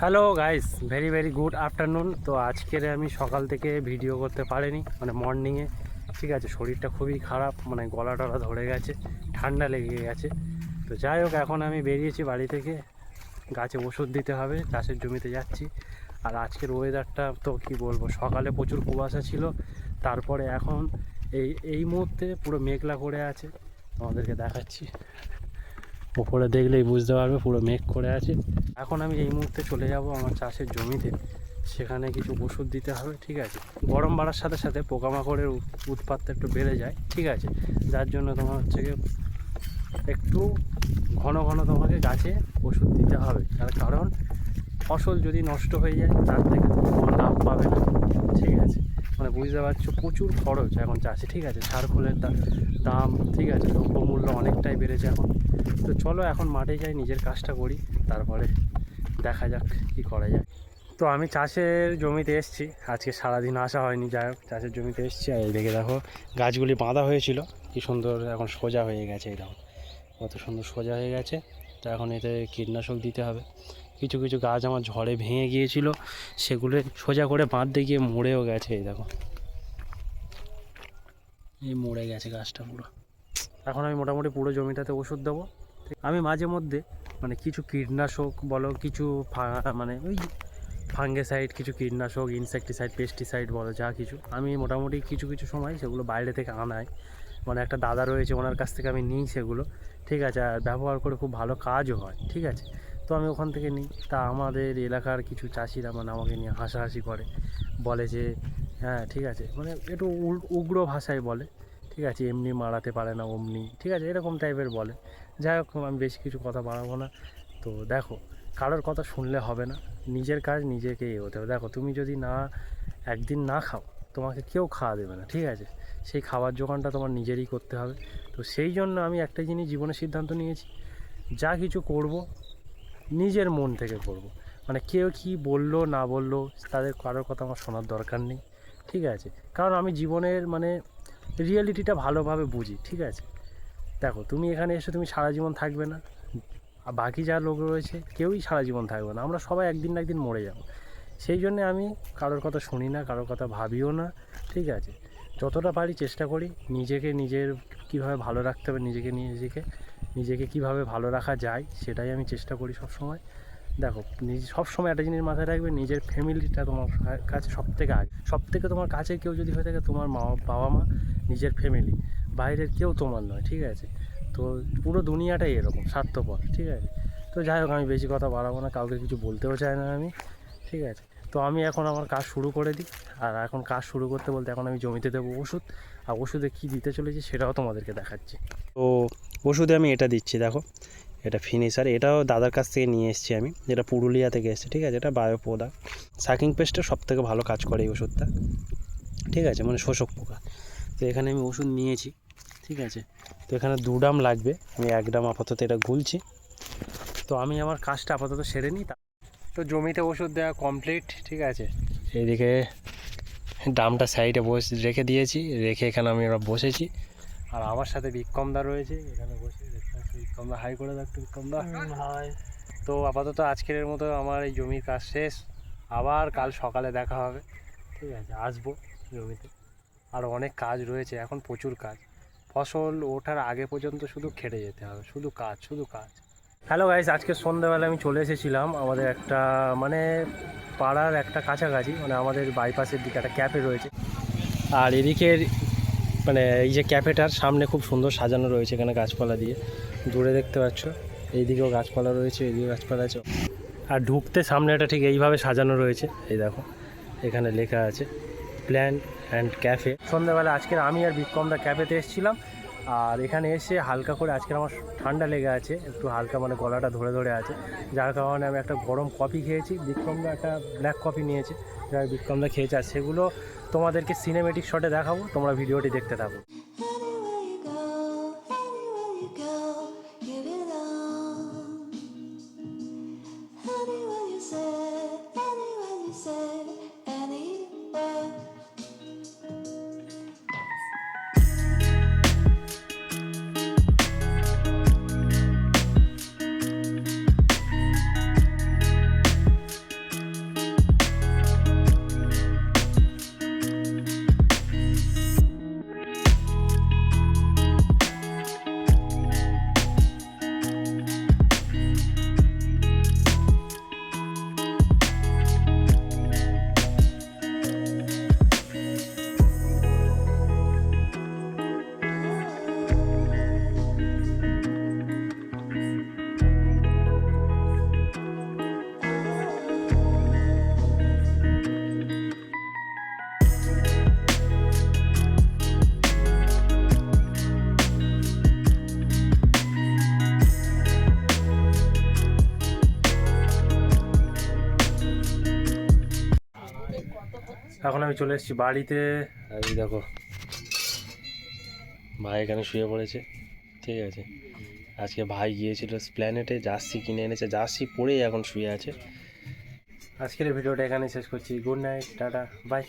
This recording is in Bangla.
Hello guys, very very good afternoon. তো আজকের আমি সকাল থেকে ভিডিও করতে পারিনি, মানে মর্নিংয়ে। ঠিক আছে, শরীরটা খুবই খারাপ, মানে গলা টলা ধরে গেছে, ঠান্ডা লেগে গেছে। তো যাই হোক, এখন আমি বেরিয়েছি বাড়ি থেকে, গাছে ওষুধ দিতে হবে, চাষের জমিতে যাচ্ছি। আর আজকের ওয়েদারটা তো কি বলবো, সকালে প্রচুর কুয়াশা ছিল, তারপরে এখন এই মুহূর্তে পুরো মেঘলা করে আছে। আমাদেরকে দেখাচ্ছি, উপরে দেখলেই বুঝতে পারবে পুরো মেঘ করে আছে। এখন আমি এই মুহূর্তে চলে যাব আমার চাষের জমিতে, সেখানে কিছু ওষুধ দিতে হবে। ঠিক আছে, গরম বাড়ার সাথে সাথে পোকামাকড়ের উৎপাতটা একটু বেড়ে যায়। ঠিক আছে, যার জন্য তোমার হচ্ছে গিয়ে একটু ঘন ঘন তোমাকে গাছে ওষুধ দিতে হবে। তার কারণ ফসল যদি নষ্ট হয়ে যায় তার থেকে কোনো লাভ পাবে না। ঠিক আছে, মানে বুঝতে পারছো, প্রচুর খরচ এখন চাষে। ঠিক আছে, সার খোলের দাম, ঠিক আছে, দ্রব্যমূল্য অনেকটাই বেড়েছে এখন। তো চলো এখন মাঠে যাই, নিজের কাজটা করি, তারপরে দেখা যাক কী করা যায়। তো আমি চাষের জমিতে এসেছি, আজকে সারাদিন আসা হয়নি। যাই হোক, চাষের জমিতে এসেছি। আর এই দেখে দেখো, গাছগুলি বাঁধা হয়েছিল, কি সুন্দর এখন সোজা হয়ে গেছে। এই দেখো কত সুন্দর সোজা হয়ে গেছে। তো এখন এতে কীটনাশক দিতে হবে। কিছু কিছু গাছ আমার ঝড়ে ভেঙে গিয়েছিল, সেগুলো সোজা করে বাঁধতে গিয়ে মরেও গেছে। এই দেখো, এই মরে গেছে গাছটা পুরো। এখন আমি মোটামুটি পুরো জমিটাতে ওষুধ দেবো। আমি মাঝে মধ্যে মানে কিছু কীটনাশক বলো, কিছু মানে ওই ফাঙ্গিসাইড, কিছু কীটনাশক, ইনসেকটিসাইড, পেস্টিসাইড বলো, যা কিছু, আমি মোটামুটি কিছু কিছু সময় সেগুলো বাইরে থেকে আনাই। মানে একটা দাদা রয়েছে, ওনার কাছ থেকে আমি নিই সেগুলো। ঠিক আছে, আর ব্যবহার করে খুব ভালো কাজও হয়। ঠিক আছে, তো আমি ওখান থেকে নিই। তা আমাদের এলাকার কিছু চাষিরা মানে আমাকে নিয়ে হাসাহাসি করে, বলে যে হ্যাঁ ঠিক আছে, মানে একটু উগ্র ভাষায় বলে। ঠিক আছে, এমনি মারাতে পারে না অমনি, ঠিক আছে, এরকম টাইপের বলে। যাই হোক, আমি বেশি কিছু কথা বাড়াবো না। তো দেখো, কারোর কথা শুনলে হবে না, নিজের কাজ নিজেকে হতে হবে। দেখো, তুমি যদি একদিন না খাও, তোমাকে কেউ খাওয়া দেবে না। ঠিক আছে, সেই খাবার জোগানটা তোমার নিজেরই করতে হবে। তো সেই জন্য আমি একটা জিনিস জীবনের সিদ্ধান্ত নিয়েছি, যা কিছু করব নিজের মন থেকে করব। মানে কেউ কি বললো না বললো, তাদের কারোর কথা আমার শোনার দরকার নেই। ঠিক আছে, কারণ আমি জীবনের মানে রিয়েলিটিটা ভালোভাবে বুঝি। ঠিক আছে, দেখো, তুমি এখানে এসে তুমি সারা জীবন থাকবে না, আর বাকি যা লোক রয়েছে কেউই সারা জীবন থাকবে না, আমরা সবাই একদিন না একদিন মরে যাব। সেই জন্যে আমি কারোর কথা শুনি না, কারোর কথা ভাবিও না। ঠিক আছে, যতটা পারি চেষ্টা করি নিজের কীভাবে ভালো রাখতে হবে, নিজেকে কীভাবে ভালো রাখা যায়, সেটাই আমি চেষ্টা করি সব সময়। দেখো, সবসময় একটা জিনিস মাথায় রাখবে, নিজের ফ্যামিলিটা তোমার কাছে সবথেকে আগে। সবথেকে তোমার কাছে কেউ যদি হয়ে থাকে, তোমার বাবা মা, নিজের ফ্যামিলি, বাইরের কেউ তোমার নয়। ঠিক আছে, তো পুরো দুনিয়াটাই এরকম স্বার্থপর। ঠিক আছে, তো যাই হোক, আমি বেশি কথা বাড়াবো না, কাউকে কিছু বলতেও চাই না আমি। ঠিক আছে, তো আমি এখন আমার কাজ শুরু করে দিই। আর এখন কাজ শুরু করতে বলতে এখন আমি জমিতে দেবো ওষুধ, আর ওষুধে কী দিতে চলেছি সেটাও তোমাদেরকে দেখাচ্ছি। তো ওষুধে আমি এটা দিচ্ছি, দেখো, এটা ফিনিশার, এটাও দাদার কাছ থেকে নিয়ে এসেছি আমি, যেটা পুরুলিয়া থেকে এসেছে। ঠিক আছে, এটা বায়ো প্রোডাক্ট, সাকিং পেস্টের সবথেকে ভালো কাজ করে এই ওষুধটা। ঠিক আছে, মানে শোষক পোকা। তো এখানে আমি ওষুধ নিয়েছি। ঠিক আছে, তো এখানে 2 ড্রাম লাগবে, আমি 1 ড্রাম আপাতত এটা গুলছি। তো আমি আমার কাজটা আপাতত সেরে নিই। তো জমিতে ওষুধ দেওয়া কমপ্লিট। ঠিক আছে, এইদিকে ড্রামটা সাইডে রেখে দিয়েছি, রেখে এখানে আমি এবার বসেছি। আর আমার সাথে বিক্রমদা রয়েছে এখানে বসে, বিক্রমদা হাই করে দেখতো। বিক্রমদা হাই। তো আপাতত আজকের মতো আমার এই জমির কাজ শেষ, আবার কাল সকালে দেখা হবে। ঠিক আছে, আসবো জমিতে, আর অনেক কাজ রয়েছে এখন, প্রচুর কাজ। ফসল ওঠার আগে পর্যন্ত শুধু খেটে যেতে হবে, শুধু কাজ, শুধু কাজ। হ্যালো গাইস, আজকে সন্ধ্যাবেলা আমি চলে এসেছিলাম আমাদের একটা মানে পাড়ার একটা কাছাকাছি, মানে আমাদের বাইপাসের দিকে একটা ক্যাফে রয়েছে। আর এদিকের মানে এই যে ক্যাফেটার সামনে খুব সুন্দর সাজানো রয়েছে, এখানে গাছপালা দিয়ে, দূরে দেখতে পাচ্ছ এইদিকেও গাছপালা রয়েছে, এইদিকেও গাছপালা আছে। আর ঢুকতে সামনেটা ঠিক এইভাবে সাজানো রয়েছে, এই দেখো এখানে লেখা আছে প্ল্যান অ্যান্ড ক্যাফে। সন্ধ্যাবেলা আজকের আমি আর বিক্রমদা ক্যাফেতে এসেছিলাম। আর এখানে এসে হালকা করে, আজকের আমার ঠান্ডা লেগে আছে একটু হালকা, মানে গলাটা ধরে ধরে আছে, যার কারণে আমি একটা গরম কফি খেয়েছি। বিক্রমদা একটা ব্ল্যাক কফি নিয়েছে, যার বিক্রমদা খেয়েছে। আর সেগুলো তোমাদেরকে সিনেমেটিক শটে দেখাবো, তোমরা ভিডিওটি দেখতে থাকো। এখন আমি চলে এসেছি বাড়িতে। এই দেখো ভাই এখানে শুয়ে পড়েছে, ঠিক আছে। আজকে ভাই গিয়েছিল স্প্ল্যানেটে, জার্সি কিনে এনেছে, জার্সি পরেই এখন শুয়ে আছে। আজকের ভিডিওটা এখানে শেষ করছি। Good night, tata, by.